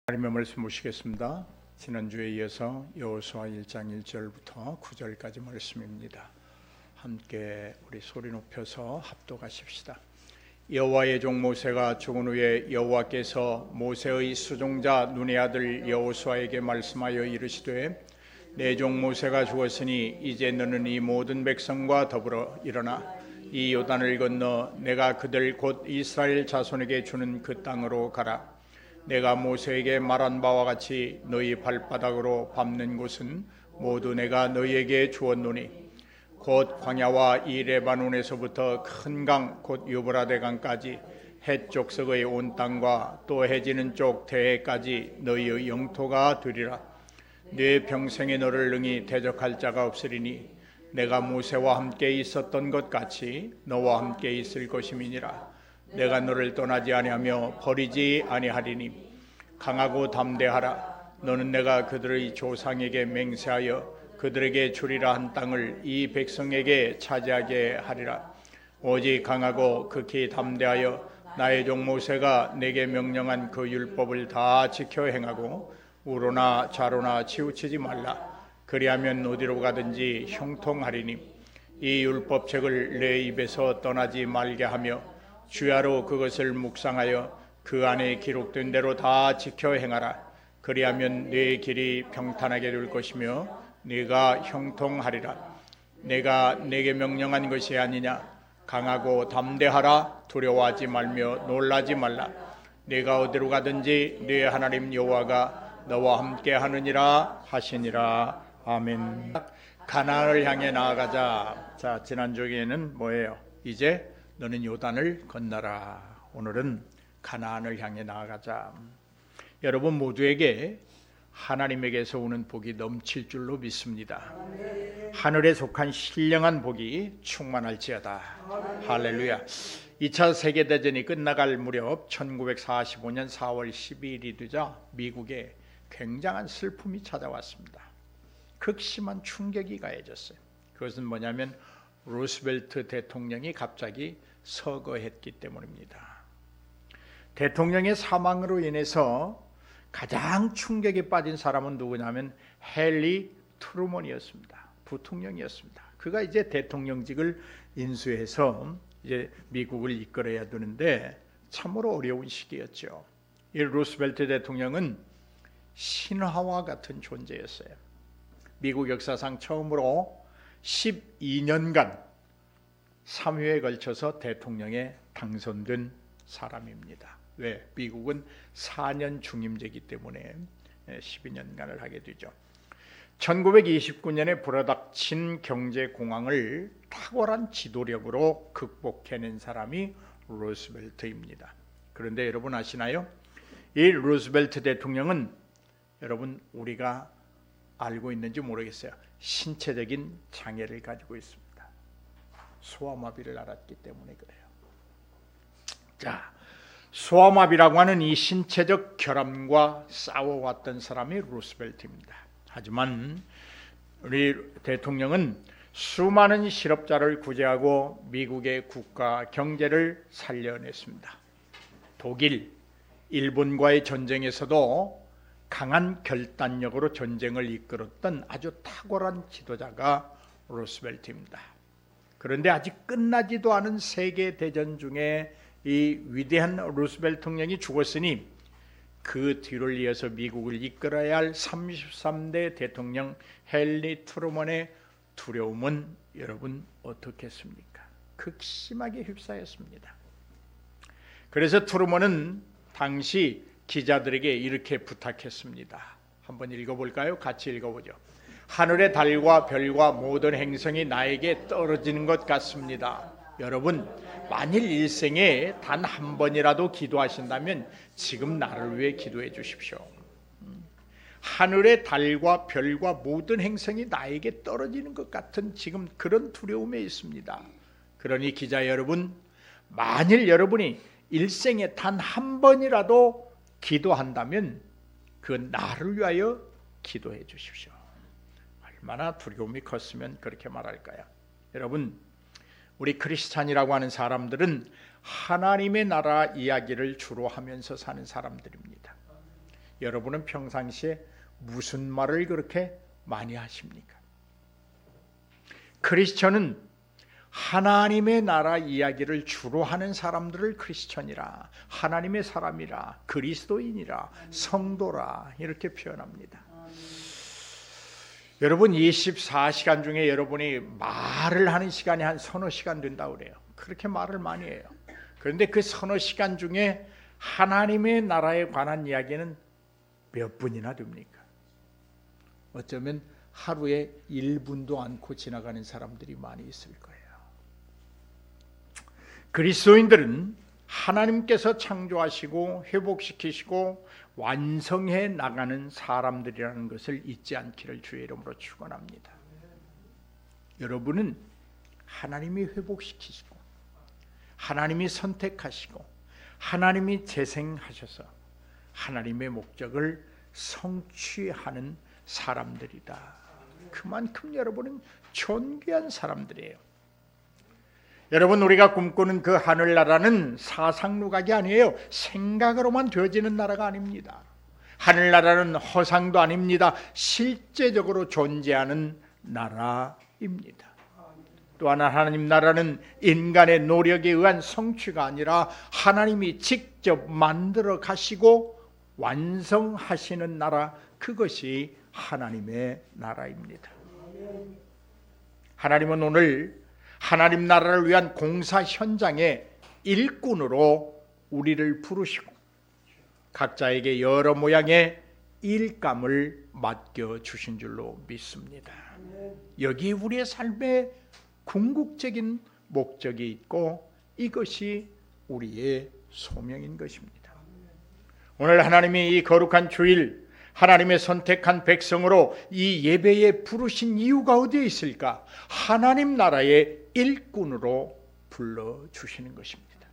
하나님의 말씀 보시겠습니다. 지난주에 이어서 여호수아 1장 1절부터 9절까지 말씀입니다. 함께 우리 소리 높여서 합독하십시다. 여호와의 종 모세가 죽은 후에 여호와께서 모세의 수종자 눈의 아들 여호수아에게 말씀하여 이르시되 내 종 모세가 죽었으니 이제 너는 이 모든 백성과 더불어 일어나 이 요단을 건너 내가 그들 곧 이스라엘 자손에게 주는 그 땅으로 가라. 내가 모세에게 말한 바와 같이 너희 발바닥으로 밟는 곳은 모두 내가 너희에게 주었노니 곧 광야와 이 레바논에서부터 큰 강 곧 유브라데 강까지 해쪽석의 온 땅과 또 해지는 쪽 대해까지 너희의 영토가 되리라. 네 평생에 너를 능히 대적할 자가 없으리니 내가 모세와 함께 있었던 것 같이 너와 함께 있을 것임이니라. 내가 너를 떠나지 아니하며 버리지 아니하리니 강하고 담대하라. 너는 내가 그들의 조상에게 맹세하여 그들에게 주리라 한 땅을 이 백성에게 차지하게 하리라. 오직 강하고 극히 담대하여 나의 종 모세가 내게 명령한 그 율법을 다 지켜 행하고 우로나 좌로나 치우치지 말라. 그리하면 어디로 가든지 형통하리니 이 율법책을 내 입에서 떠나지 말게 하며 주야로 그것을 묵상하여 그 안에 기록된 대로 다 지켜 행하라. 그리하면 네 길이 평탄하게 될 것이며 네가 형통하리라. 내가 내게 명령한 것이 아니냐. 강하고 담대하라. 두려워하지 말며 놀라지 말라. 네가 어디로 가든지 네 하나님 여호와가 너와 함께 하느니라 하시니라. 아멘. 가나안을 향해 나아가자. 자, 지난주에는 뭐예요? 이제 너는 요단을 건너라. 오늘은 가나안을 향해 나아가자. 여러분 모두에게 하나님에게서 오는 복이 넘칠 줄로 믿습니다. 하늘에 속한 신령한 복이 충만할지어다. 할렐루야. 2차 세계대전이 끝나갈 무렵 1945년 4월 12일이 되자 미국에 굉장한 슬픔이 찾아왔습니다. 극심한 충격이 가해졌어요. 그것은 뭐냐면 루스벨트 대통령이 갑자기 서거했기 때문입니다. 대통령의 사망으로 인해서 가장 충격에 빠진 사람은 누구냐면 헨리 트루먼이었습니다. 부통령이었습니다. 그가 이제 대통령직을 인수해서 이제 미국을 이끌어야 되는데 참으로 어려운 시기였죠. 이 루스벨트 대통령은 신화와 같은 존재였어요. 미국 역사상 처음으로 12년간 3회에 걸쳐서 대통령에 당선된 사람입니다. 왜? 미국은 4년 중임제이기 때문에 12년간을 하게 되죠. 1929년에 불어닥친 경제공황을 탁월한 지도력으로 극복해낸 사람이 루스벨트입니다. 그런데 여러분 아시나요? 이 루스벨트 대통령은 여러분 우리가 알고 있는지 모르겠어요. 신체적인 장애를 가지고 있습니다. 소아마비를 앓았기 때문에 그래요. 자, 소아마비라고 하는 이 신체적 결함과 싸워왔던 사람이 루스벨트입니다. 하지만 우리 대통령은 수많은 실업자를 구제하고 미국의 국가 경제를 살려냈습니다. 독일, 일본과의 전쟁에서도 강한 결단력으로 전쟁을 이끌었던 아주 탁월한 지도자가 루스벨트입니다. 그런데 아직 끝나지도 않은 세계대전 중에 이 위대한 루스벨트 대통령이 죽었으니 그 뒤를 이어서 미국을 이끌어야 할 33대 대통령 헨리 트루먼의 두려움은 여러분 어떻겠습니까? 극심하게 휩싸였습니다. 그래서 트루먼은 당시 기자들에게 이렇게 부탁했습니다. 한번 읽어볼까요? 같이 읽어보죠. 하늘의 달과 별과 모든 행성이 나에게 떨어지는 것 같습니다. 여러분, 만일 일생에 단 한 번이라도 기도하신다면 지금 나를 위해 기도해 주십시오. 하늘의 달과 별과 모든 행성이 나에게 떨어지는 것 같은 지금 그런 두려움에 있습니다. 그러니 기자 여러분, 만일 여러분이 일생에 단 한 번이라도 기도한다면 그 나를 위하여 기도해 주십시오. 얼마나 두려움이 컸으면 그렇게 말할까요? 여러분, 우리 크리스찬이라고 하는 사람들은 하나님의 나라 이야기를 주로 하면서 사는 사람들입니다. 여러분은 평상시에 무슨 말을 그렇게 많이 하십니까? 크리스천은 하나님의 나라 이야기를 주로 하는 사람들을 크리스천이라, 하나님의 사람이라, 그리스도인이라, 성도라 이렇게 표현합니다. 여러분 24시간 중에 여러분이 말을 하는 시간이 한 서너 시간 된다고 그래요. 그렇게 말을 많이 해요. 그런데 그 서너 시간 중에 하나님의 나라에 관한 이야기는 몇 분이나 됩니까? 어쩌면 하루에 1분도 않고 지나가는 사람들이 많이 있을 거예요. 그리스도인들은 하나님께서 창조하시고 회복시키시고 완성해 나가는 사람들이라는 것을 잊지 않기를 주의 이름으로 축원합니다. 여러분은 하나님이 회복시키시고 하나님이 선택하시고 하나님이 재생하셔서 하나님의 목적을 성취하는 사람들이다. 그만큼 여러분은 존귀한 사람들이에요. 여러분, 우리가 꿈꾸는 그 하늘나라는 사상누각이 아니에요. 생각으로만 되어지는 나라가 아닙니다. 하늘나라는 허상도 아닙니다. 실제적으로 존재하는 나라입니다. 또한 하나님 나라는 인간의 노력에 의한 성취가 아니라 하나님이 직접 만들어 가시고 완성하시는 나라, 그것이 하나님의 나라입니다. 하나님은 오늘 하나님 나라를 위한 공사 현장의 일꾼으로 우리를 부르시고 각자에게 여러 모양의 일감을 맡겨주신 줄로 믿습니다. 여기에 우리의 삶의 궁극적인 목적이 있고 이것이 우리의 소명인 것입니다. 오늘 하나님이 이 거룩한 주일 하나님의 선택한 백성으로 이 예배에 부르신 이유가 어디에 있을까? 하나님 나라의 일꾼으로 불러주시는 것입니다.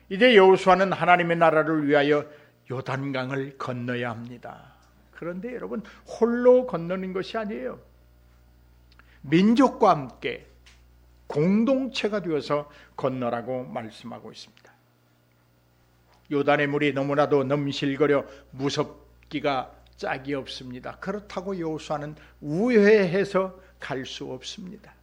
이제 여호수아는 하나님의 나라를 위하여 요단강을 건너야 합니다. 그런데 여러분, 홀로 건너는 것이 아니에요. 민족과 함께 공동체가 되어서 건너라고 말씀하고 있습니다. 요단의 물이 너무나도 넘실거려 무섭기가 짝이 없습니다. 그렇다고 여호수아는 우회해서 갈 수 없습니다.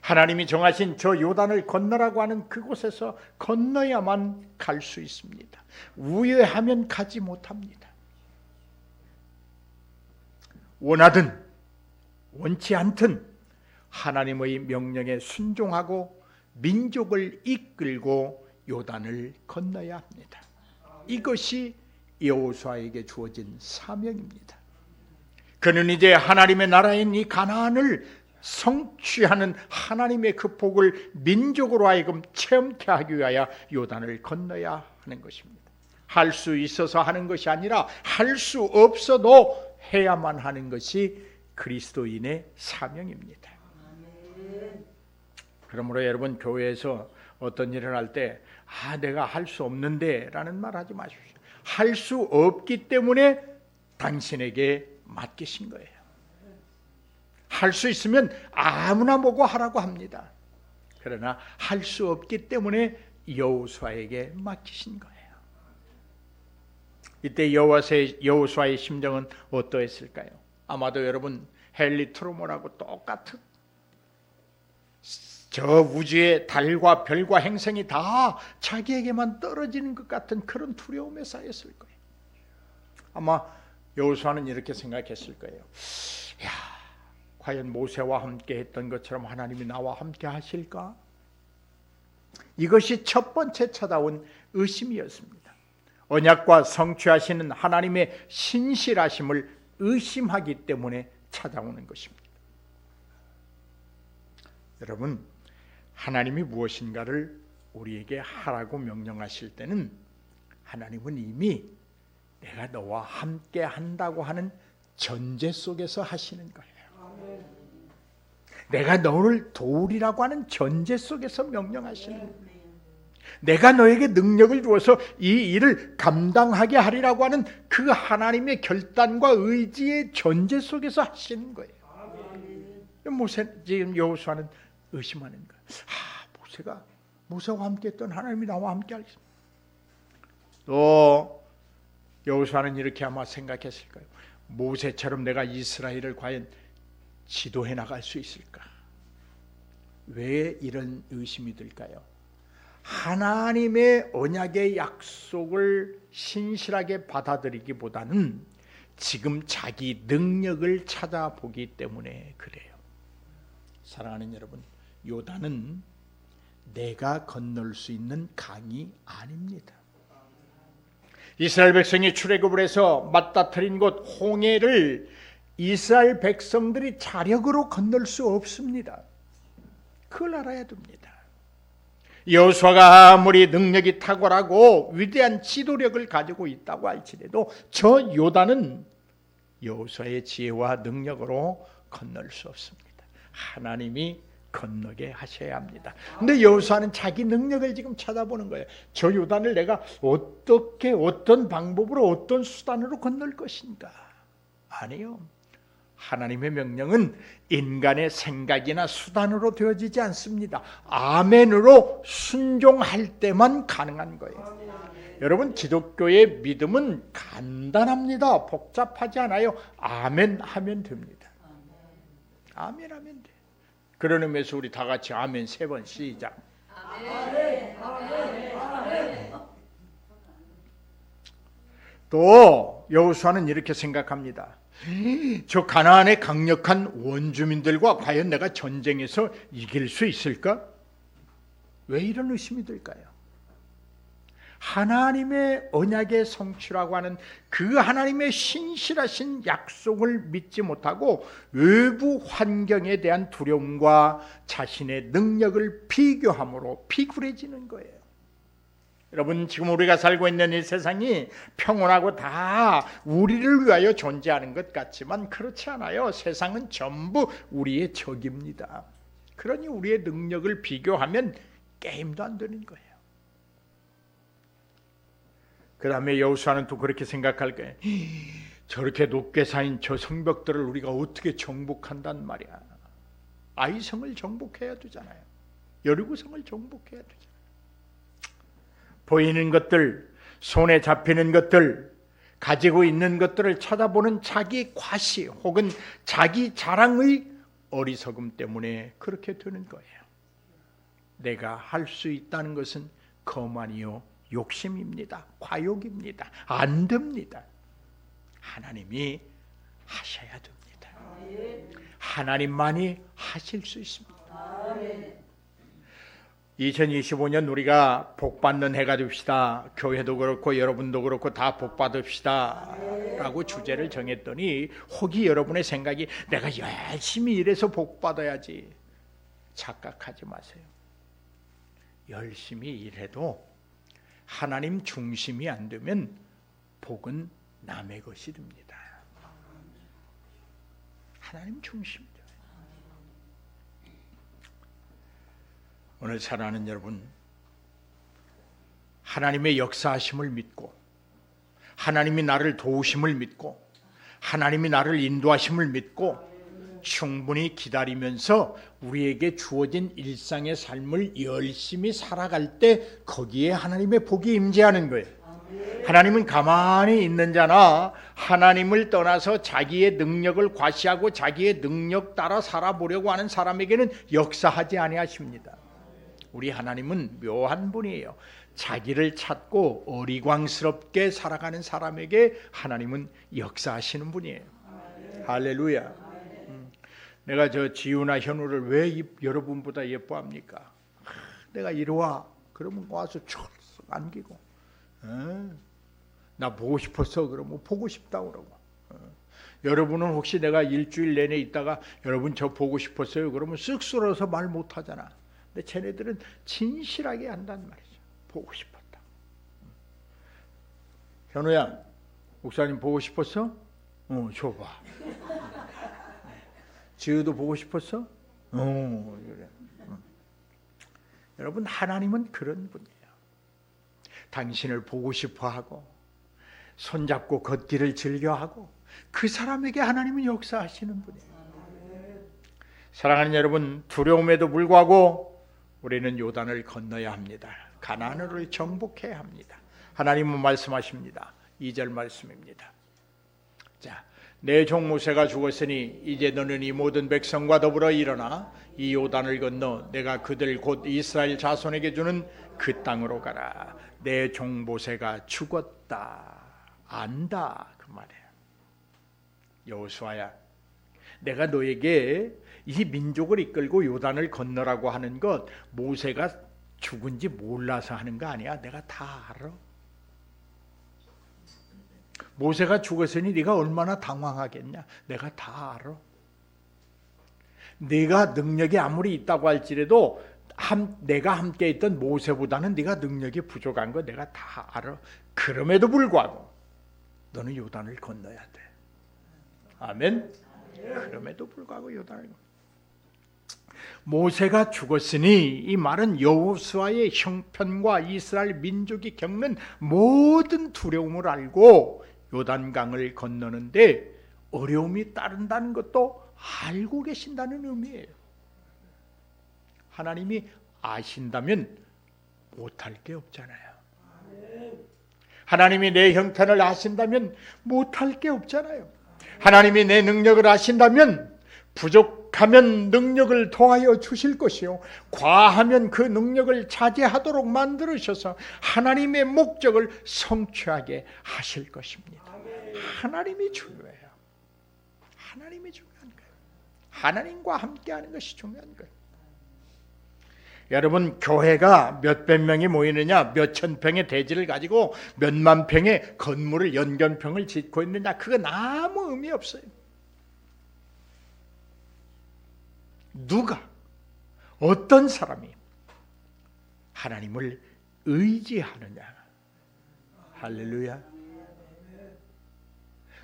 하나님이 정하신 저 요단을 건너라고 하는 그곳에서 건너야만 갈 수 있습니다. 우회하면 가지 못합니다. 원하든 원치 않든 하나님의 명령에 순종하고 민족을 이끌고 요단을 건너야 합니다. 이것이 여호수아에게 주어진 사명입니다. 그는 이제 하나님의 나라인 이 가나안을 성취하는 하나님의 그 복을 민족으로 하여금 체험케 하기 위하여 요단을 건너야 하는 것입니다. 할 수 있어서 하는 것이 아니라 할 수 없어도 해야만 하는 것이 그리스도인의 사명입니다. 그러므로 여러분, 교회에서 어떤 일을 할 때 내가 할 수 없는데 라는 말 하지 마십시오. 할 수 없기 때문에 당신에게 맡기신 거예요. 할 수 있으면 아무나 보고 하라고 합니다. 그러나 할 수 없기 때문에 여호수아에게 맡기신 거예요. 이때 여호수아의 심정은 어떠했을까요? 아마도 여러분 헨리 트루먼하고 똑같은, 저 우주의 달과 별과 행성이 다 자기에게만 떨어지는 것 같은 그런 두려움에 쌓였을 거예요. 아마 여호수아는 이렇게 생각했을 거예요. 과연 모세와 함께 했던 것처럼 하나님이 나와 함께 하실까? 이것이 첫 번째 찾아온 의심이었습니다. 언약과 성취하시는 하나님의 신실하심을 의심하기 때문에 찾아오는 것입니다. 여러분, 하나님이 무엇인가를 우리에게 하라고 명령하실 때는 하나님은 이미 내가 너와 함께 한다고 하는 전제 속에서 하시는 거예요. 내가 너를 도우리라고 하는 전제 속에서 명령하시는 거예요. 내가 너에게 능력을 주어서 이 일을 감당하게 하리라고 하는 그 하나님의 결단과 의지의 전제 속에서 하시는 거예요. 지금 여호수아는 의심하는 거예요. 모세와 함께 했던 하나님이 나와 함께 하겠습니다. 또 여호수아는 이렇게 아마 생각했을 거예요. 모세처럼 내가 이스라엘을 과연 지도해 나갈 수 있을까? 왜 이런 의심이 들까요? 하나님의 언약의 약속을 신실하게 받아들이기보다는 지금 자기 능력을 찾아보기 때문에 그래요. 사랑하는 여러분, 요단은 내가 건널 수 있는 강이 아닙니다. 이스라엘 백성이 출애굽을 해서 맞닥뜨린 곳 홍해를 이스라엘 백성들이 자력으로 건널 수 없습니다. 그걸 알아야 됩니다. 여호수아가 아무리 능력이 탁월하고 위대한 지도력을 가지고 있다고 할지라도 저 요단은 여호수아의 지혜와 능력으로 건널 수 없습니다. 하나님이 건너게 하셔야 합니다. 근데 여호수아는 자기 능력을 지금 찾아보는 거예요. 저 요단을 내가 어떻게, 어떤 방법으로, 어떤 수단으로 건널 것인가? 아니요. 하나님의 명령은 인간의 생각이나 수단으로 되어지지 않습니다. 아멘으로 순종할 때만 가능한 거예요. 여러분, 기독교의 믿음은 간단합니다. 복잡하지 않아요. 아멘 하면 됩니다. 아멘 하면 돼요. 그런 의미에서 우리 다 같이 아멘 3번 시작. 아멘. 또 여호수아는 이렇게 생각합니다. 저 가나안의 강력한 원주민들과 과연 내가 전쟁에서 이길 수 있을까? 왜 이런 의심이 들까요? 하나님의 언약의 성취라고 하는 그 하나님의 신실하신 약속을 믿지 못하고 외부 환경에 대한 두려움과 자신의 능력을 비교함으로 비굴해지는 거예요. 여러분, 지금 우리가 살고 있는 이 세상이 평온하고 다 우리를 위하여 존재하는 것 같지만 그렇지 않아요. 세상은 전부 우리의 적입니다. 그러니 우리의 능력을 비교하면 게임도 안 되는 거예요. 그 다음에 여호수아는 또 그렇게 생각할 거예요. 저렇게 높게 쌓인 저 성벽들을 우리가 어떻게 정복한단 말이야. 아이성을 정복해야 되잖아요. 여리고성을 정복해야 되잖아요. 보이는 것들, 손에 잡히는 것들, 가지고 있는 것들을 쳐다보는 자기 과시 혹은 자기 자랑의 어리석음 때문에 그렇게 되는 거예요. 내가 할 수 있다는 것은 거만이요 욕심입니다. 과욕입니다. 안 됩니다. 하나님이 하셔야 됩니다. 하나님만이 하실 수 있습니다. 2025년 우리가 복받는 해가 됩시다. 교회도 그렇고 여러분도 그렇고 다 복받읍시다 라고 주제를 정했더니 혹이 여러분의 생각이 내가 열심히 일해서 복받아야지. 착각하지 마세요. 열심히 일해도 하나님 중심이 안 되면 복은 남의 것이 됩니다. 하나님 중심이죠. 오늘 사랑하는 여러분, 하나님의 역사하심을 믿고 하나님이 나를 도우심을 믿고 하나님이 나를 인도하심을 믿고 충분히 기다리면서 우리에게 주어진 일상의 삶을 열심히 살아갈 때 거기에 하나님의 복이 임재하는 거예요. 하나님은 가만히 있는 자나 하나님을 떠나서 자기의 능력을 과시하고 자기의 능력 따라 살아보려고 하는 사람에게는 역사하지 아니하십니다. 우리 하나님은 묘한 분이에요. 자기를 찾고 어리광스럽게 살아가는 사람에게 하나님은 역사하시는 분이에요. 할렐루야. 내가 저 지우나 현우를 왜 여러분보다 예뻐합니까? 내가 이리 와 그러면 와서 철썩 안기고 나 보고 싶었어 그러면 보고 싶다고 그러고 여러분은 혹시 내가 일주일 내내 있다가 여러분 저 보고 싶었어요 그러면 쓱쓸어서 말 못하잖아. 근데 쟤네들은 진실하게 한단 말이죠. 보고 싶었다. 현우야 목사님 보고 싶었어? 줘봐. 지우도 보고 싶었어? 그래. 여러분 하나님은 그런 분이에요. 당신을 보고 싶어하고 손잡고 걷기를 즐겨하고 그 사람에게 하나님은 역사하시는 분이에요. 사랑하는 여러분, 두려움에도 불구하고 우리는 요단을 건너야 합니다. 가나안을 정복해야 합니다. 하나님은 말씀하십니다. 2절 말씀입니다. 자, 내 종 모세가 죽었으니 이제 너는 이 모든 백성과 더불어 일어나 이 요단을 건너 내가 그들 곧 이스라엘 자손에게 주는 그 땅으로 가라. 내 종 모세가 죽었다. 안다 그 말이에요. 여호수아야, 내가 너에게 이 민족을 이끌고 요단을 건너라고 하는 것 모세가 죽은지 몰라서 하는 거 아니야. 내가 다 알아. 모세가 죽었으니 네가 얼마나 당황하겠냐. 내가 다 알아. 네가 능력이 아무리 있다고 할지라도 내가 함께 있던 모세보다는 네가 능력이 부족한 거 내가 다 알아. 그럼에도 불구하고 너는 요단을 건너야 돼. 아멘. 그럼에도 불구하고 요단을 건너. 모세가 죽었으니 이 말은 여호수아의 형편과 이스라엘 민족이 겪는 모든 두려움을 알고 요단강을 건너는데 어려움이 따른다는 것도 알고 계신다는 의미예요. 하나님이 아신다면 못할 게 없잖아요. 하나님이 내 형편을 아신다면 못할 게 없잖아요. 하나님이 내 능력을 아신다면 부족하면 능력을 더하여 주실 것이요 과하면 그 능력을 자제하도록 만들으셔서 하나님의 목적을 성취하게 하실 것입니다. 하나님이 중요해요. 하나님이 중요한 거예요. 하나님과 함께하는 것이 중요한 거예요. 여러분, 교회가 몇백 명이 모이느냐, 몇천 평의 대지를 가지고 몇만 평의 건물을 연변평을 짓고 있느냐, 그건 아무 의미 없어요. 누가, 어떤 사람이 하나님을 의지하느냐. 할렐루야.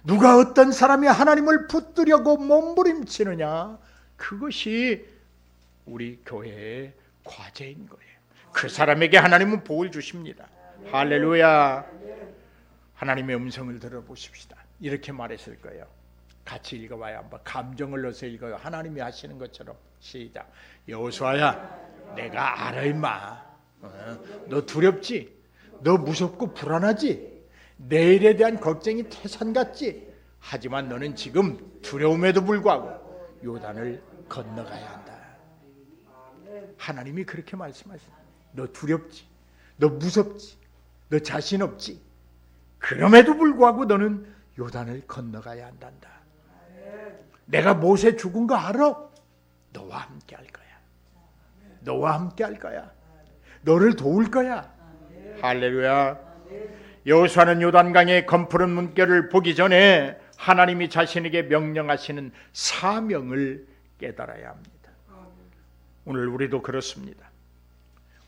누가 어떤 사람이 하나님을 붙들려고 몸부림치느냐, 그것이 우리 교회의 과제인 거예요. 그 사람에게 하나님은 복을 주십니다. 할렐루야. 하나님의 음성을 들어보십시다. 이렇게 말했을 거예요. 같이 읽어봐요. 한번 감정을 넣어서 읽어요. 하나님이 하시는 것처럼. 시작. 여호수아야, 내가 알아 임마. 너 두렵지? 너 무섭고 불안하지? 내일에 대한 걱정이 태산 같지? 하지만 너는 지금 두려움에도 불구하고 요단을 건너가야 한다. 하나님이 그렇게 말씀하십니다. 너 두렵지? 너 무섭지? 너 자신 없지? 그럼에도 불구하고 너는 요단을 건너가야 한단다. 내가 모세 죽은 거 알아? 너와 함께 할 거야. 너와 함께 할 거야. 너를 도울 거야. 할렐루야. 여호수아는 요단강의 검푸른 물결을 보기 전에 하나님이 자신에게 명령하시는 사명을 깨달아야 합니다. 오늘 우리도 그렇습니다.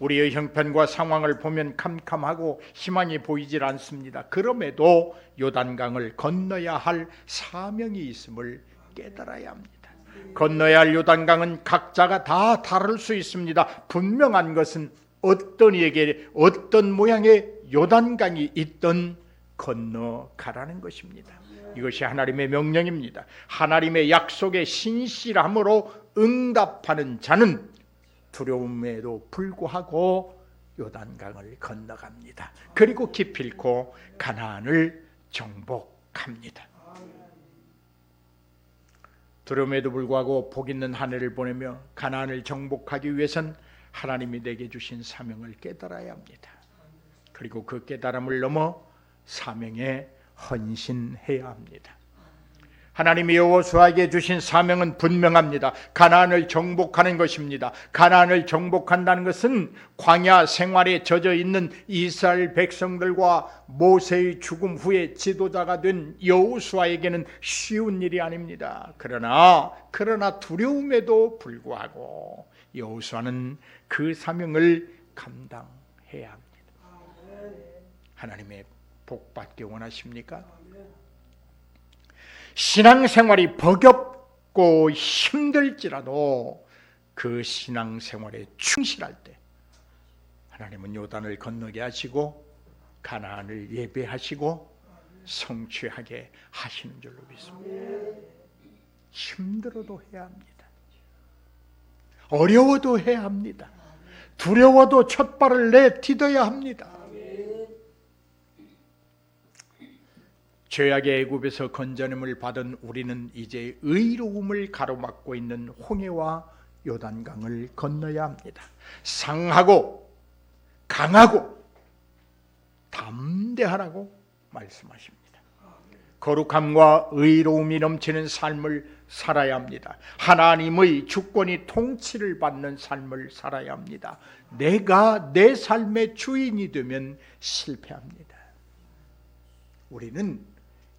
우리의 형편과 상황을 보면 캄캄하고 희망이 보이질 않습니다. 그럼에도 요단강을 건너야 할 사명이 있음을 깨달아야 합니다. 건너야 할 요단강은 각자가 다 다를 수 있습니다. 분명한 것은 어떤 이에게 어떤 모양의 요단강이 있든 건너가라는 것입니다. 이것이 하나님의 명령입니다. 하나님의 약속에 신실함으로 응답하는 자는 두려움에도 불구하고 요단강을 건너갑니다. 그리고 기필코 가나안을 정복합니다. 두려움에도 불구하고 복 있는 한 해를 보내며 가나안을 정복하기 위해선 하나님이 내게 주신 사명을 깨달아야 합니다. 그리고 그 깨달음을 넘어 사명에 헌신해야 합니다. 하나님이 여호수아에게 주신 사명은 분명합니다. 가나안을 정복하는 것입니다. 가나안을 정복한다는 것은 광야 생활에 젖어 있는 이스라엘 백성들과 모세의 죽음 후에 지도자가 된 여호수아에게는 쉬운 일이 아닙니다. 그러나 두려움에도 불구하고 여호수아는 그 사명을 감당해야 합니다. 하나님의 복 받기 원하십니까? 신앙생활이 버겁고 힘들지라도 그 신앙생활에 충실할 때 하나님은 요단을 건너게 하시고 가나안을 예배하시고 성취하게 하시는 줄로 믿습니다. 힘들어도 해야 합니다. 어려워도 해야 합니다. 두려워도 첫 발을 내디뎌야 합니다. 죄악의 애굽에서 건져냄을 받은 우리는 이제 의로움을 가로막고 있는 홍해와 요단강을 건너야 합니다. 상하고 강하고 담대하라고 말씀하십니다. 거룩함과 의로움이 넘치는 삶을 살아야 합니다. 하나님의 주권이 통치를 받는 삶을 살아야 합니다. 내가 내 삶의 주인이 되면 실패합니다.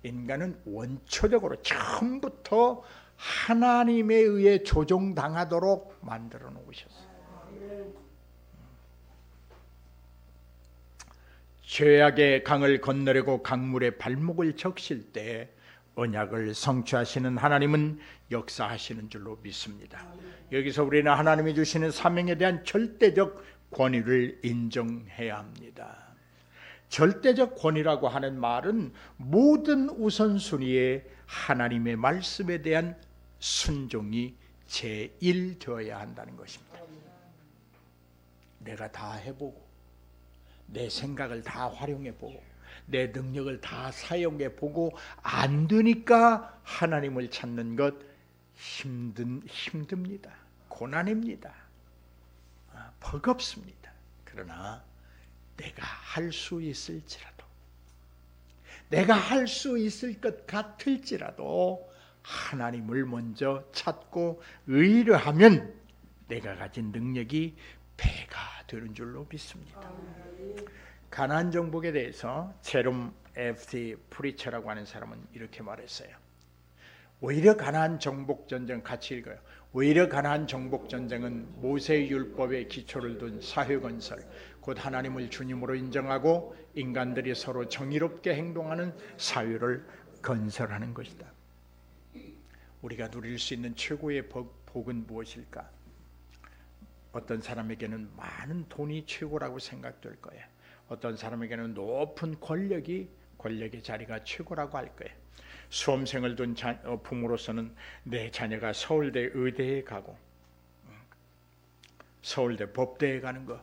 인간은 원초적으로 처음부터 하나님에 의해 조종당하도록 만들어 놓으셨어요. 죄악의 강을 건너려고 강물에 발목을 적실 때 언약을 성취하시는 하나님은 역사하시는 줄로 믿습니다. 여기서 우리는 하나님이 주시는 사명에 대한 절대적 권위를 인정해야 합니다. 절대적 권위라고 하는 말은 모든 우선순위에 하나님의 말씀에 대한 순종이 제1 되어야 한다는 것입니다. 내가 다 해보고 내 생각을 다 활용해보고 내 능력을 다 사용해보고 안 되니까 하나님을 찾는 것 힘듭니다. 고난입니다. 버겁습니다. 그러나 내가 할 수 있을지라도, 내가 할 수 있을 것 같을지라도 하나님을 먼저 찾고 의뢰하면 내가 가진 능력이 배가 되는 줄로 믿습니다. 가나안 정복에 대해서 제롬 F.T. 프리처라고 하는 사람은 이렇게 말했어요. 오히려 가나안 정복 전쟁, 같이 읽어요. 오히려 가나안 정복 전쟁은 모세의 율법에 기초를 둔 사회 건설, 곧 하나님을 주님으로 인정하고 인간들이 서로 정의롭게 행동하는 사회를 건설하는 것이다. 우리가 누릴 수 있는 최고의 복은 무엇일까? 어떤 사람에게는 많은 돈이 최고라고 생각될 거예요. 어떤 사람에게는 높은 권력의 자리가 최고라고 할 거예요. 수험생을 둔 부모로서는 내 자녀가 서울대 의대에 가고 서울대 법대에 가는 거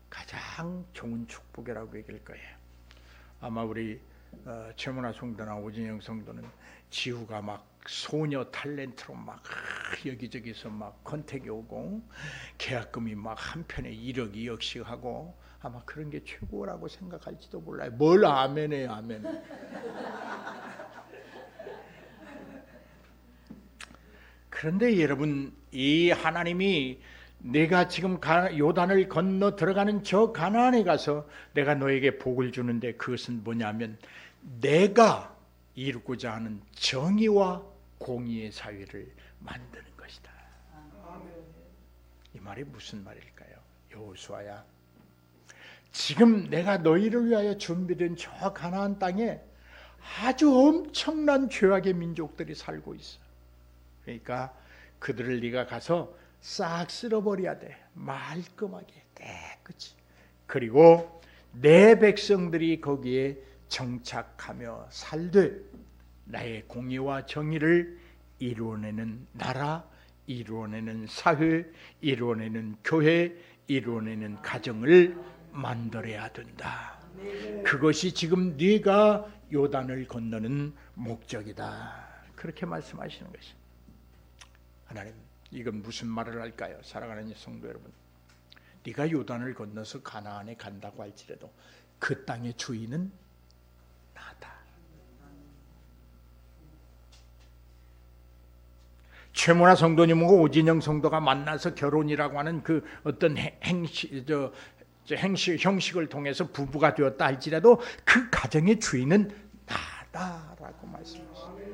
가장 좋은 축복이라고 얘기할 거예요. 아마 우리 최문화 성도나 오진영 성도는 지우가 막 소녀 탤런트로 막 여기저기서 막 컨택이 오고 계약금이 막 한 편에 1억 2억씩 하고 아마 그런 게 최고라고 생각할지도 몰라요. 뭘 아멘해요, 아멘. 그런데 여러분, 이 하나님이 내가 지금 요단을 건너 들어가는 저 가나안에 가서 내가 너에게 복을 주는데 그것은 뭐냐면 내가 이루고자 하는 정의와 공의의 사회를 만드는 것이다. 이 말이 무슨 말일까요? 여호수아야, 지금 내가 너희를 위하여 준비된 저 가나안 땅에 아주 엄청난 죄악의 민족들이 살고 있어. 그러니까 그들을 네가 가서 싹 쓸어버려야 돼. 말끔하게 깨끗이. 그리고 내 백성들이 거기에 정착하며 살되 나의 공의와 정의를 이루어내는 나라, 이루어내는 사회, 이루어내는 교회, 이루어내는 가정을 만들어야 된다. 그것이 지금 네가 요단을 건너는 목적이다. 그렇게 말씀하시는 것이. 하나님, 이건 무슨 말을 할까요? 사랑하는 성도 여러분, 네가 요단을 건너서 가나안에 간다고 할지라도 그 땅의 주인은 나다. 최문화 성도님하고 오진영 성도가 만나서 결혼이라고 하는 그 어떤 형식을 통해서 부부가 되었다 할지라도 그 가정의 주인은 나다라고 말씀하십니다.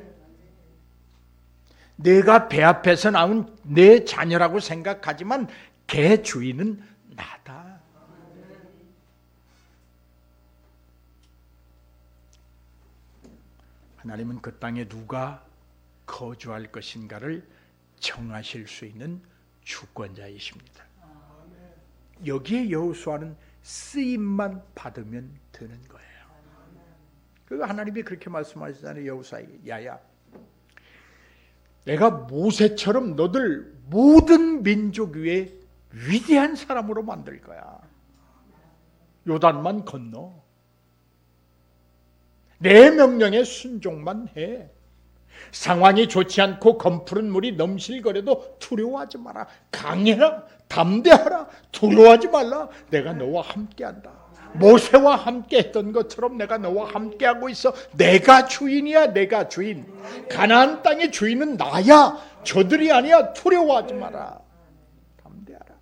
내가 배 앞에서 나온 내 자녀라고 생각하지만 걔 주인은 나다. 하나님은 그 땅에 누가 거주할 것인가를 정하실 수 있는 주권자이십니다. 여기에 여호수아는 쓰임만 받으면 되는 거예요. 그리고 하나님이 그렇게 말씀하시잖아요. 여호수아에게, 야야, 내가 모세처럼 너들 모든 민족 위에 위대한 사람으로 만들 거야. 요단만 건너. 내 명령에 순종만 해. 상황이 좋지 않고 검푸른 물이 넘실거려도 두려워하지 마라. 강해라, 담대하라, 두려워하지 말라. 내가 너와 함께한다. 모세와 함께 했던 것처럼 내가 너와 함께하고 있어. 내가 주인이야. 내가 주인. 가나안 땅의 주인은 나야. 저들이 아니야. 두려워하지 마라. 담대하라.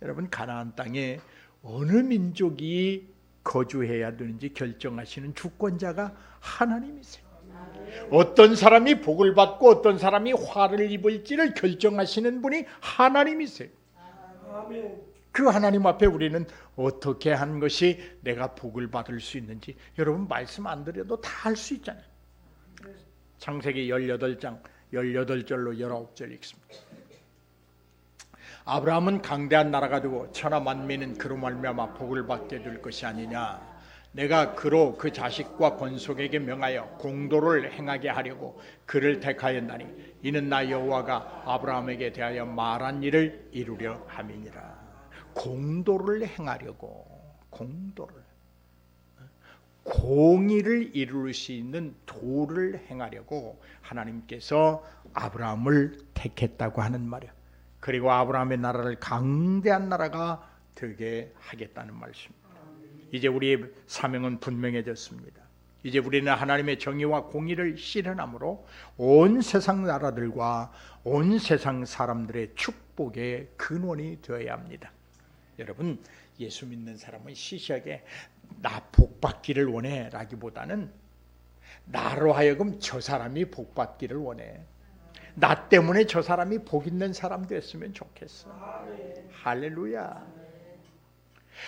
여러분, 가나안 땅에 어느 민족이 거주해야 되는지 결정하시는 주권자가 하나님이세요. 어떤 사람이 복을 받고 어떤 사람이 화를 입을지를 결정하시는 분이 하나님이세요. 그 하나님 앞에 우리는 어떻게 한 것이 내가 복을 받을 수 있는지 여러분 말씀 안 드려도 다 알 수 있잖아요. 창세기 18장 18절로 19절 읽습니다. 아브라함은 강대한 나라가 되고 천하 만민은 그로 말미암아 복을 받게 될 것이 아니냐. 내가 그로 그 자식과 권속에게 명하여 공도를 행하게 하려고 그를 택하였나니 이는 나 여호와가 아브라함에게 대하여 말한 일을 이루려 함이니라. 공도를 행하려고, 공의를 이룰 수 있는 도를 행하려고 하나님께서 아브라함을 택했다고 하는 말이야. 그리고 아브라함의 나라를 강대한 나라가 되게 하겠다는 말씀입니다. 이제 우리의 사명은 분명해졌습니다. 이제 우리는 하나님의 정의와 공의를 실현함으로 온 세상 나라들과 온 세상 사람들의 축복의 근원이 되어야 합니다. 여러분, 예수 믿는 사람은 시시하게 나 복 받기를 원해 라기보다는 나로 하여금 저 사람이 복 받기를 원해. 나 때문에 저 사람이 복 있는 사람 됐으면 좋겠어. 할렐루야.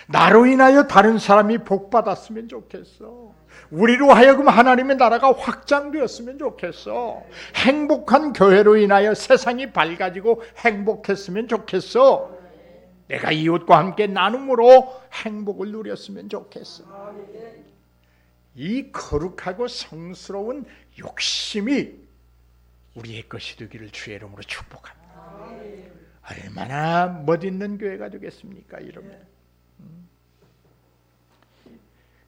나로 인하여 다른 사람이 복 받았으면 좋겠어. 우리로 하여금 하나님의 나라가 확장되었으면 좋겠어. 행복한 교회로 인하여 세상이 밝아지고 행복했으면 좋겠어. 내가 이웃과 함께 나눔으로 행복을 누렸으면 좋겠어. 이 거룩하고 성스러운 욕심이 우리의 것이 되기를 주의 이름으로 축복합니다. 얼마나 멋있는 교회가 되겠습니까? 이러면.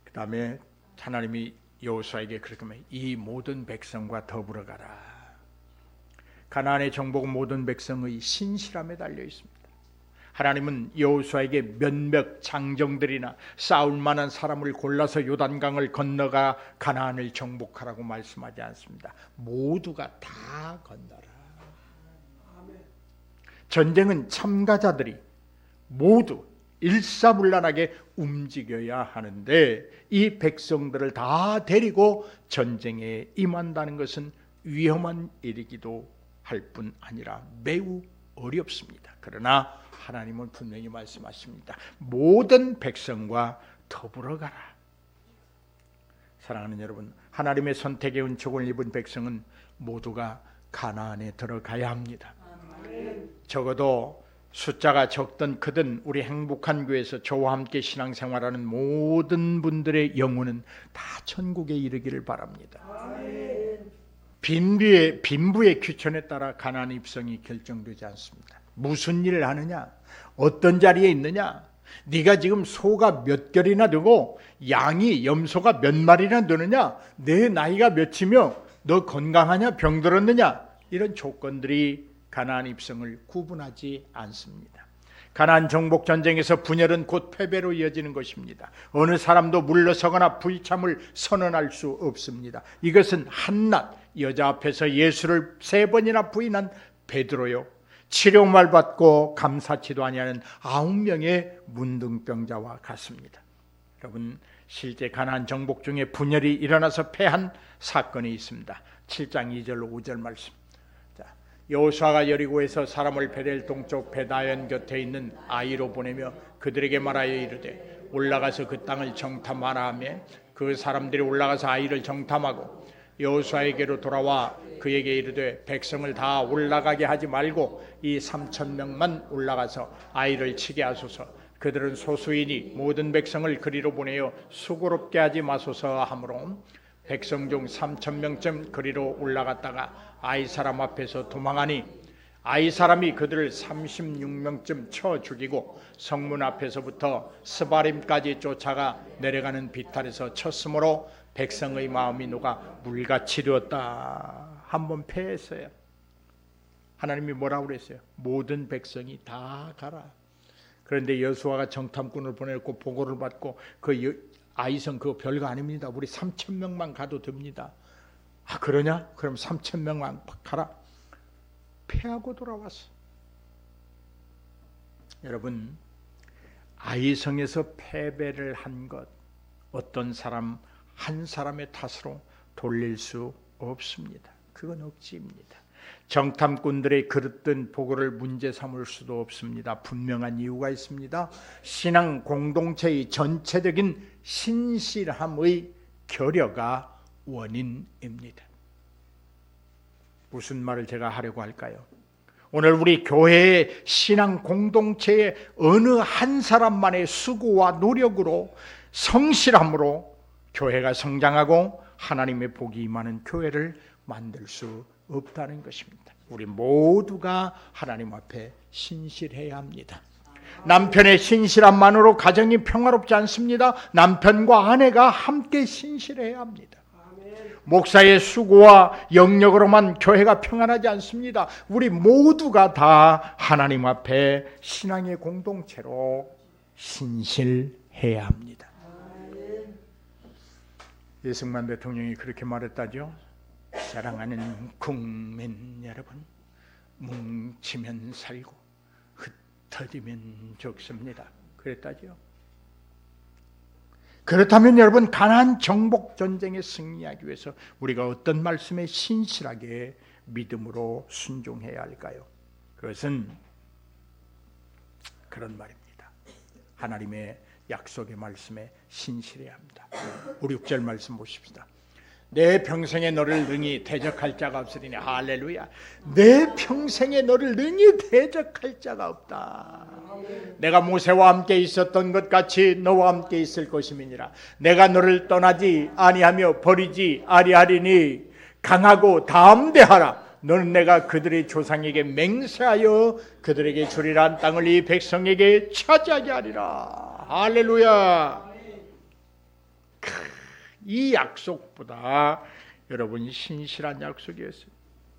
그 다음에 하나님이 여호수아에게 그렇게 말해요. 이 모든 백성과 더불어 가라. 가나안의 정복은 모든 백성의 신실함에 달려 있습니다. 하나님은 여호수아에게 몇몇 장정들이나 싸울 만한 사람을 골라서 요단강을 건너가 가나안을 정복하라고 말씀하지 않습니다. 모두가 다 건너라. 전쟁은 참가자들이 모두 일사불란하게 움직여야 하는데 이 백성들을 다 데리고 전쟁에 임한다는 것은 위험한 일이기도 할 뿐 아니라 매우 어렵습니다. 그러나 하나님은 분명히 말씀하십니다. 모든 백성과 더불어 가라. 사랑하는 여러분, 하나님의 선택의 은총을 입은 백성은 모두가 가나안에 들어가야 합니다. 적어도 숫자가 적든 크든 우리 행복한 교회에서 저와 함께 신앙생활하는 모든 분들의 영혼은 다 천국에 이르기를 바랍니다. 빈부의 귀천에 따라 가나안 입성이 결정되지 않습니다. 무슨 일을 하느냐, 어떤 자리에 있느냐, 네가 지금 소가 몇 결이나 되고 양이 염소가 몇 마리나 되느냐, 내 나이가 몇이며 너 건강하냐, 병들었느냐, 이런 조건들이 가나안 입성을 구분하지 않습니다. 가나안 정복 전쟁에서 분열은 곧 패배로 이어지는 것입니다. 어느 사람도 물러서거나 불참을 선언할 수 없습니다. 이것은 한낱 여자 앞에서 예수를 3번이나 부인한 베드로요, 치료말 받고 감사치도 아니하는 9명의 문둥병자와 같습니다. 여러분, 실제 가나안 정복 중에 분열이 일어나서 패한 사건이 있습니다. 7장 2절 5절 말씀. 여호수아가 여리고에서 사람을 베델 동쪽 베다연 곁에 있는 아이로 보내며 그들에게 말하여 이르되 올라가서 그 땅을 정탐하라 하며 그 사람들이 올라가서 아이를 정탐하고 여호수아에게로 돌아와 그에게 이르되 백성을 다 올라가게 하지 말고 이 3,000명만 올라가서 아이를 치게 하소서. 그들은 소수이니 모든 백성을 그리로 보내어 수고롭게 하지 마소서 하므로 백성 중 3,000명쯤 그리로 올라갔다가 아이 사람 앞에서 도망하니 아이 사람이 그들을 36명쯤 쳐 죽이고 성문 앞에서부터 스바림까지 쫓아가 내려가는 비탈에서 쳤으므로 백성의 마음이 녹아 물같이 되었다. 한번 패했어요. 하나님이 뭐라고 그랬어요? 모든 백성이 다 가라. 그런데 여수아가 정탐꾼을 보내고 보고를 받고 그 아이성 그거 별거 아닙니다. 우리 3,000명만 가도 됩니다. 아 그러냐? 그럼 3,000명만 가라. 패하고 돌아왔어. 여러분, 아이성에서 패배를 한 것 어떤 사람 한 사람의 탓으로 돌릴 수 없습니다. 그건 억지입니다. 정탐꾼들의 그릇된 보고를 문제 삼을 수도 없습니다. 분명한 이유가 있습니다. 신앙 공동체의 전체적인 신실함의 결여가 원인입니다. 무슨 말을 제가 하려고 할까요? 오늘 우리 교회의 신앙 공동체의 어느 한 사람만의 수고와 노력으로 성실함으로 교회가 성장하고 하나님의 복이 임하는 교회를 만들 수 없다는 것입니다. 우리 모두가 하나님 앞에 신실해야 합니다. 남편의 신실함만으로 가정이 평화롭지 않습니다. 남편과 아내가 함께 신실해야 합니다. 목사의 수고와 영역으로만 교회가 평안하지 않습니다. 우리 모두가 다 하나님 앞에 신앙의 공동체로 신실해야 합니다. 이승만 대통령이 그렇게 말했다죠. 사랑하는 국민 여러분, 뭉치면 살고 흩어지면 죽습니다. 그랬다죠. 그렇다면 여러분, 가나안 정복 전쟁에 승리하기 위해서 우리가 어떤 말씀에 신실하게 믿음으로 순종해야 할까요? 그것은 그런 말입니다. 하나님의 약속의 말씀에 신실해야 합니다. 5, 6절 말씀 보십시다. 내 평생에 너를 능히 대적할 자가 없으리니. 할렐루야. 내 평생에 너를 능히 대적할 자가 없다. 내가 모세와 함께 있었던 것 같이 너와 함께 있을 것임이니라. 내가 너를 떠나지 아니하며 버리지 아니하리니 강하고 담대하라. 너는 내가 그들의 조상에게 맹세하여 그들에게 주리란 땅을 이 백성에게 차지하게 하리라. 할렐루야. 이 약속보다 여러분 신실한 약속이었어요.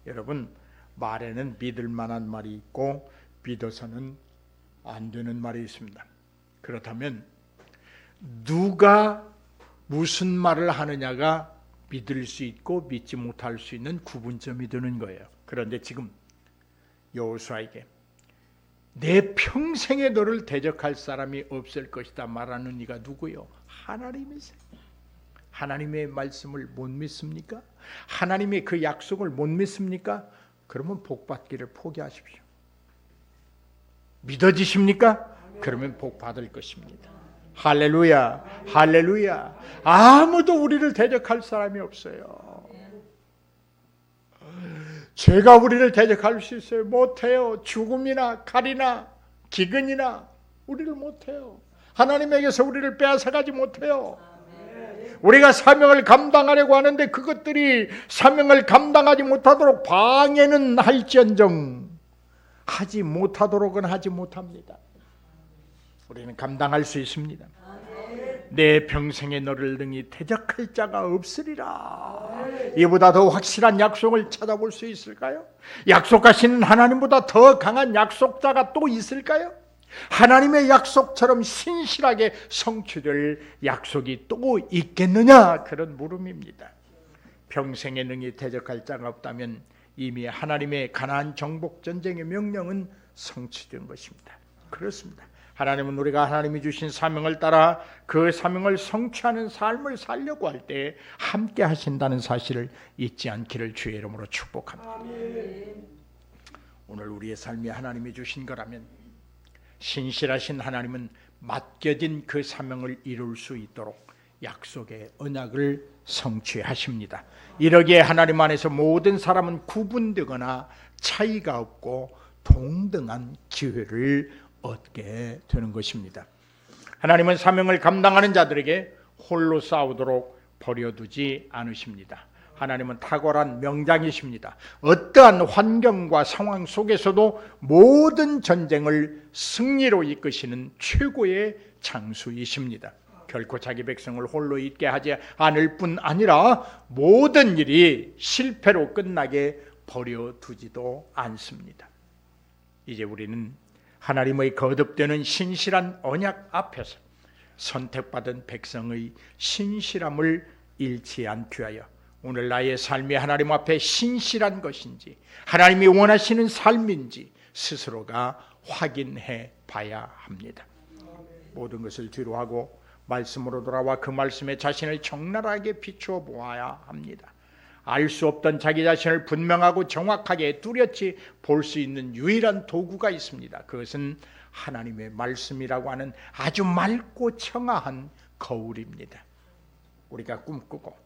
여러분, 말에는 믿을 만한 말이 있고 믿어서는 안 되는 말이 있습니다. 그렇다면 누가 무슨 말을 하느냐가 믿을 수 있고 믿지 못할 수 있는 구분점이 되는 거예요. 그런데 지금 여호수아에게 내 평생에 너를 대적할 사람이 없을 것이다 말하는 이가 누구요? 하나님이세요. 하나님의 말씀을 못 믿습니까? 하나님의 그 약속을 못 믿습니까? 그러면 복받기를 포기하십시오. 믿어지십니까? 그러면 복 받을 것입니다. 할렐루야, 할렐루야. 아무도 우리를 대적할 사람이 없어요. 죄가 우리를 대적할 수 있어요? 못해요. 죽음이나 칼이나 기근이나 우리를 못해요. 하나님에게서 우리를 빼앗아가지 못해요. 우리가 사명을 감당하려고 하는데 그것들이 사명을 감당하지 못하도록 방해는 할지언정 하지 못하도록은 하지 못합니다. 우리는 감당할 수 있습니다. 내 평생에 너를 능히 대적할 자가 없으리라. 이보다 더 확실한 약속을 찾아볼 수 있을까요? 약속하시는 하나님보다 더 강한 약속자가 또 있을까요? 하나님의 약속처럼 신실하게 성취될 약속이 또 있겠느냐? 그런 물음입니다. 평생에 능히 대적할 자가 없다면 이미 하나님의 가나안 정복 전쟁의 명령은 성취된 것입니다. 그렇습니다. 하나님은 우리가 하나님이 주신 사명을 따라 그 사명을 성취하는 삶을 살려고 할 때 함께 하신다는 사실을 잊지 않기를 주의 이름으로 축복합니다. 아멘. 오늘 우리의 삶이 하나님이 주신 거라면 신실하신 하나님은 맡겨진 그 사명을 이룰 수 있도록 약속의 언약을 성취하십니다. 이러기에 하나님 안에서 모든 사람은 구분되거나 차이가 없고 동등한 기회를 얻게 되는 것입니다. 하나님은 사명을 감당하는 자들에게 홀로 싸우도록 버려두지 않으십니다. 하나님은 탁월한 명장이십니다. 어떠한 환경과 상황 속에서도 모든 전쟁을 승리로 이끄시는 최고의 장수이십니다. 결코 자기 백성을 홀로 있게 하지 않을 뿐 아니라 모든 일이 실패로 끝나게 버려두지도 않습니다. 이제 우리는 하나님의 거듭되는 신실한 언약 앞에서 선택받은 백성의 신실함을 잃지 않기 위하여 오늘 나의 삶이 하나님 앞에 신실한 것인지 하나님이 원하시는 삶인지 스스로가 확인해 봐야 합니다. 모든 것을 뒤로 하고 말씀으로 돌아와 그 말씀에 자신을 적나라하게 비추어 보아야 합니다. 알 수 없던 자기 자신을 분명하고 정확하게 뚜렷이 볼 수 있는 유일한 도구가 있습니다. 그것은 하나님의 말씀이라고 하는 아주 맑고 청아한 거울입니다. 우리가 꿈꾸고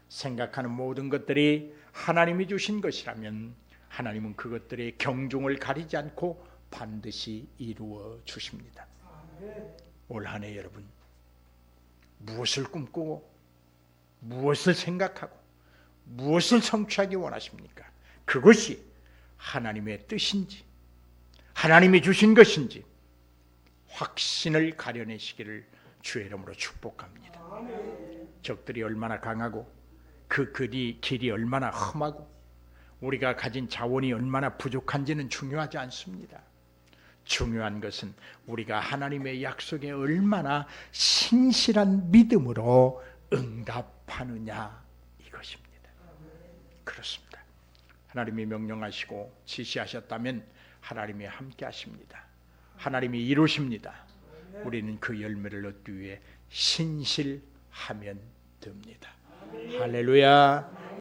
생각하는 모든 것들이 하나님이 주신 것이라면 하나님은 그것들의 경중을 가리지 않고 반드시 이루어 주십니다. 올 한 해 여러분 무엇을 꿈꾸고 무엇을 생각하고 무엇을 성취하기 원하십니까? 그것이 하나님의 뜻인지 하나님이 주신 것인지 확신을 가려내시기를 주의 이름으로 축복합니다. 적들이 얼마나 강하고 그 길이 얼마나 험하고 우리가 가진 자원이 얼마나 부족한지는 중요하지 않습니다. 중요한 것은 우리가 하나님의 약속에 얼마나 신실한 믿음으로 응답하느냐 이것입니다. 그렇습니다. 하나님이 명령하시고 지시하셨다면 하나님이 함께 하십니다. 하나님이 이루십니다. 우리는 그 열매를 얻기 위해 신실하면 됩니다. 할렐루야.